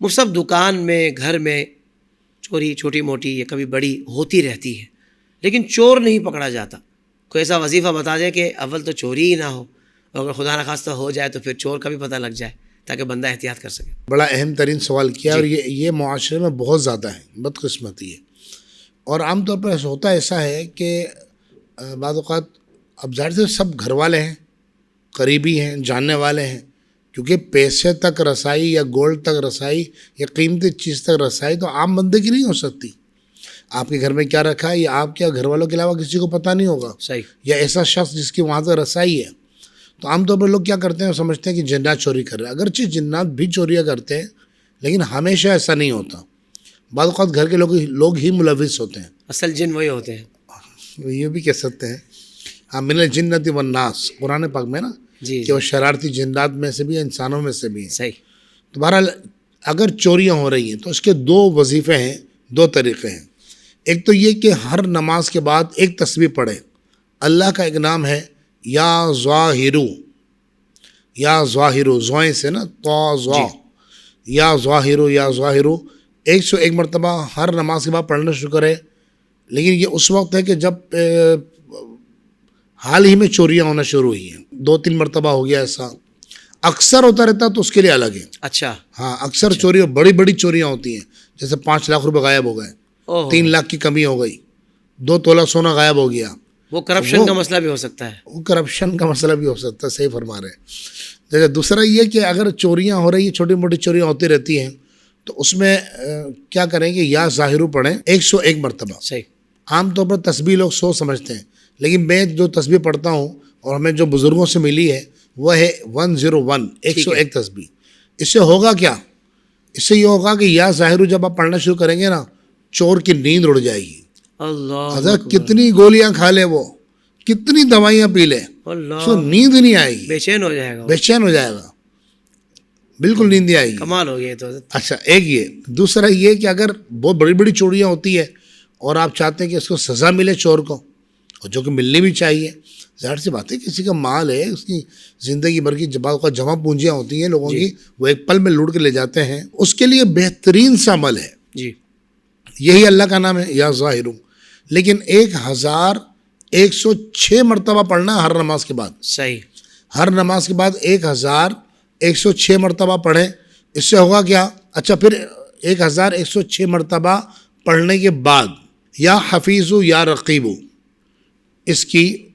مصحف دکان میں گھر میں چوری چھوٹی موٹی یا کبھی بڑی ہوتی رہتی ہے، لیکن چور نہیں پکڑا جاتا. کوئی ایسا وظیفہ بتا دے کہ اول تو چوری ہی نہ ہو، اور اگر خدا نخواستہ ہو جائے تو پھر چور کا بھی پتہ لگ جائے تاکہ بندہ احتیاط کر سکے. بڑا اہم ترین سوال کیا، اور یہ معاشرے میں بہت زیادہ ہے، بدقسمتی ہے. اور عام طور پر ہوتا ایسا ہے کہ بعض اوقات اب ظاہر سے سب گھر والے ہیں، قریبی ہیں، جاننے والے ہیں، کیونکہ پیسے تک رسائی یا گولڈ تک رسائی یا قیمتی چیز تک رسائی تو عام بندے کی نہیں ہو سکتی. آپ کے گھر میں کیا رکھا ہے یہ آپ کے گھر والوں کے علاوہ کسی کو پتہ نہیں ہوگا. صحیح. یا ایسا شخص جس کی وہاں تک رسائی ہے. تو عام طور پر لوگ کیا کرتے ہیں، سمجھتے ہیں کہ جنات چوری کر رہے ہیں. اگرچہ جنات بھی چوریاں کرتے ہیں لیکن ہمیشہ ایسا نہیں ہوتا. بعض اوقات گھر کے لوگ ہی ملوث ہوتے ہیں. اصل جن وہی ہوتے ہیں. یہ بھی کہہ سکتے ہیں ہاں، من الجنۃ والناس قرآن پاک میں نا، جی کہ وہ شرارتی جنات میں سے بھی ہیں، انسانوں میں سے بھی ہیں. صحیح. تو بہرحال اگر چوریاں ہو رہی ہیں تو اس کے دو وظیفے ہیں، دو طریقے ہیں. ایک تو یہ کہ ہر نماز کے بعد ایک تسبیح پڑھے. اللہ کا ایک نام ہے یا ظاہرو، یا ظاہرو، زوئیں سے نا تو ظا، یا ظاہرو، یا ظاہرو 101 مرتبہ ہر نماز کے بعد پڑھنا شروع کرے. لیکن یہ اس وقت ہے کہ جب حال ہی میں چوریاں ہونا شروع ہوئی ہیں، 2-3 مرتبہ ہو گیا ایسا. اکثر ہوتا رہتا تو اس کے لیے الگ ہے. اچھا. ہاں، اکثر چوری، بڑی بڑی چوریاں ہوتی ہیں، جیسے 5 لاکھ روپے غائب ہو گئے، 3 لاکھ کی کمی ہو گئی، 2 تولہ سونا غائب ہو گیا. وہ کرپشن کا مسئلہ بھی ہو سکتا ہے. وہ کرپشن کا مسئلہ بھی ہو سکتا ہے. صحیح فرما رہے ہیں. جیسے دوسرا یہ کہ اگر چوریاں ہو رہی ہیں، چھوٹی موٹی چوریاں ہوتی رہتی ہیں، تو اس میں کیا کریں کہ یا ظاہرو پڑھیں 101 مرتبہ. صحیح. عام طور پر تسبیح لوگ 100 سمجھتے ہیں، لیکن میں جو تسبیح پڑھتا ہوں اور ہمیں جو بزرگوں سے ملی ہے وہ ہے 101، 101 تسبیح. اس سے ہوگا کیا؟ اس سے یہ ہوگا کہ یا ظاہرو جب آپ پڑھنا شروع کریں گے نا، چور کی نیند اڑ جائے گی. اللہ حضرت کتنی گولیاں کھا لے، وہ کتنی دوائیاں پی لے، اس کو نیند نہیں آئے گی، بے چین ہو جائے گا، بے چین ہو جائے گا، بالکل نیند نہیں آئے گی. کمال ہو گیا. تو اچھا، ایک یہ. دوسرا یہ کہ اگر بہت بڑی بڑی چوریاں ہوتی ہے اور آپ چاہتے ہیں کہ اس کو سزا ملے چور کو، اور جو کہ ملنی بھی چاہیے، ظاہر سی بات ہے کسی کا مال ہے، اس کی زندگی بھر کی جمع پونجیاں ہوتی ہیں لوگوں کی، وہ ایک پل میں لوٹ کے لے جاتے ہیں. اس کے لیے بہترین سا عمل ہے، جی یہی اللہ کا نام ہے یا ظاہرو. لیکن 1106 مرتبہ پڑھنا ہر نماز کے بعد. صحیح. ہر نماز کے بعد 1106 مرتبہ پڑھیں. اس سے ہوگا کیا؟ اچھا، پھر 1106 مرتبہ پڑھنے کے بعد یا حفیظو یا رقیبو اس کی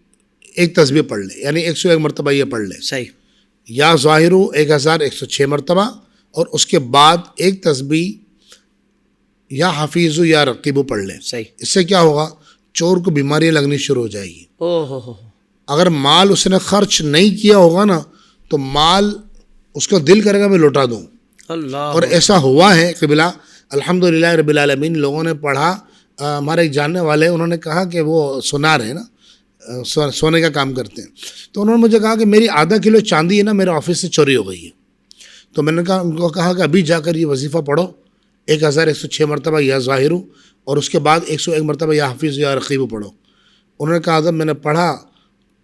ایک تسبیح پڑھ لے، یعنی 101 مرتبہ یہ پڑھ لے. صحیح. یا ظاہرو 1106 مرتبہ اور اس کے بعد ایک تسبیح یا حفیظو یا رقیبو پڑھ لے. صحیح. اس سے کیا ہوگا؟ چور کو بیماریاں لگنی شروع ہو جائے گی. اگر مال اس نے خرچ نہیں کیا ہوگا نا تو مال اس کو دل کرے گا میں لوٹا دوں. اللہ. اور ایسا ہوا ہے قبلہ، الحمدللہ رب العالمین. لوگوں نے پڑھا، ہمارے ایک جاننے والے انہوں نے کہا کہ وہ سونار ہے نا، سونے کا کام کرتے ہیں، تو انہوں نے مجھے کہا کہ میری ½ کلو چاندی ہے نا میرے آفس سے چوری ہو گئی ہے. تو میں نے کہا، ان کو کہا کہ ابھی جا کر یہ وظیفہ پڑھو 1106 مرتبہ یا ظاہرو، اور اس کے بعد 101 مرتبہ یا حفیظ یا رقیبو پڑھو. انہوں نے کہا، جب میں نے پڑھا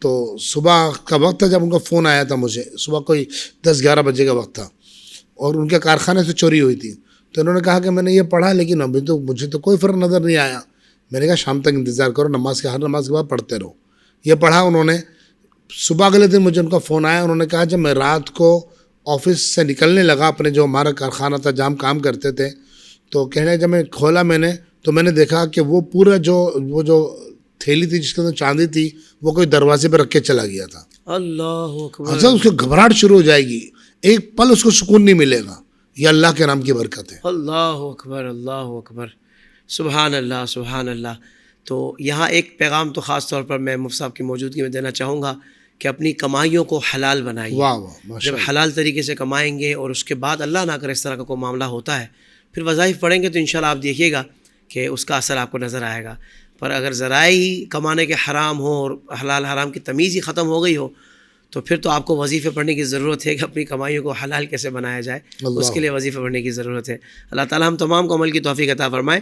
تو صبح کا وقت تھا جب ان کا فون آیا تھا مجھے، صبح کوئی 10-11 بجے کا وقت تھا، اور ان کے کارخانے سے چوری ہوئی تھی. تو انہوں نے کہا کہ میں نے یہ پڑھا لیکن ابھی تو مجھے تو کوئی فرق نظر نہیں آیا. میں نے کہا شام تک انتظار کرو، ہر نماز کے بعد پڑھتے رہو. یہ پڑھا انہوں نے. صبح اگلے دن مجھے ان کا فون آیا، انہوں نے کہا جب میں رات کو آفس سے نکلنے لگا، اپنے جو ہمارا کارخانہ تھا جہاں ہم کام کرتے تھے، تو کہنے جب میں کھولا تو میں نے دیکھا کہ وہ پورا وہ جو تھیلی تھی جس کے اندر چاندی تھی وہ کوئی دروازے پہ رکھ کے چلا گیا تھا. اللہ اکبر. اچھا، اس کو گھبراہٹ شروع ہو جائے گی، ایک پل اس کو سکون نہیں ملے گا. یہ اللہ کے نام کی برکت ہے. اللہ اکبر، اللہ اکبر، سبحان اللہ، سبحان اللہ. تو یہاں ایک پیغام تو خاص طور پر میں مفتی صاحب کی موجودگی میں دینا چاہوں گا کہ اپنی کمائیوں کو حلال بنائیے. واہ واہ، جب حلال طریقے سے کمائیں گے اور اس کے بعد اللہ نہ کرے اس طرح کا کوئی معاملہ ہوتا ہے، پھر وظائف پڑھیں گے تو انشاءاللہ آپ دیکھیے گا کہ اس کا اثر آپ کو نظر آئے گا. پر اگر ذرائع ہی کمانے کے حرام ہو اور حلال حرام کی تمیز ہی ختم ہو گئی ہو تو پھر تو آپ کو وظیفے پڑھنے کی ضرورت ہے کہ اپنی کمائیوں کو حلال کیسے بنایا جائے، اس کے لیے وظیفے پڑھنے کی ضرورت ہے. اللہ تعالیٰ ہم تمام کو عمل کی توفیق عطا فرمائے.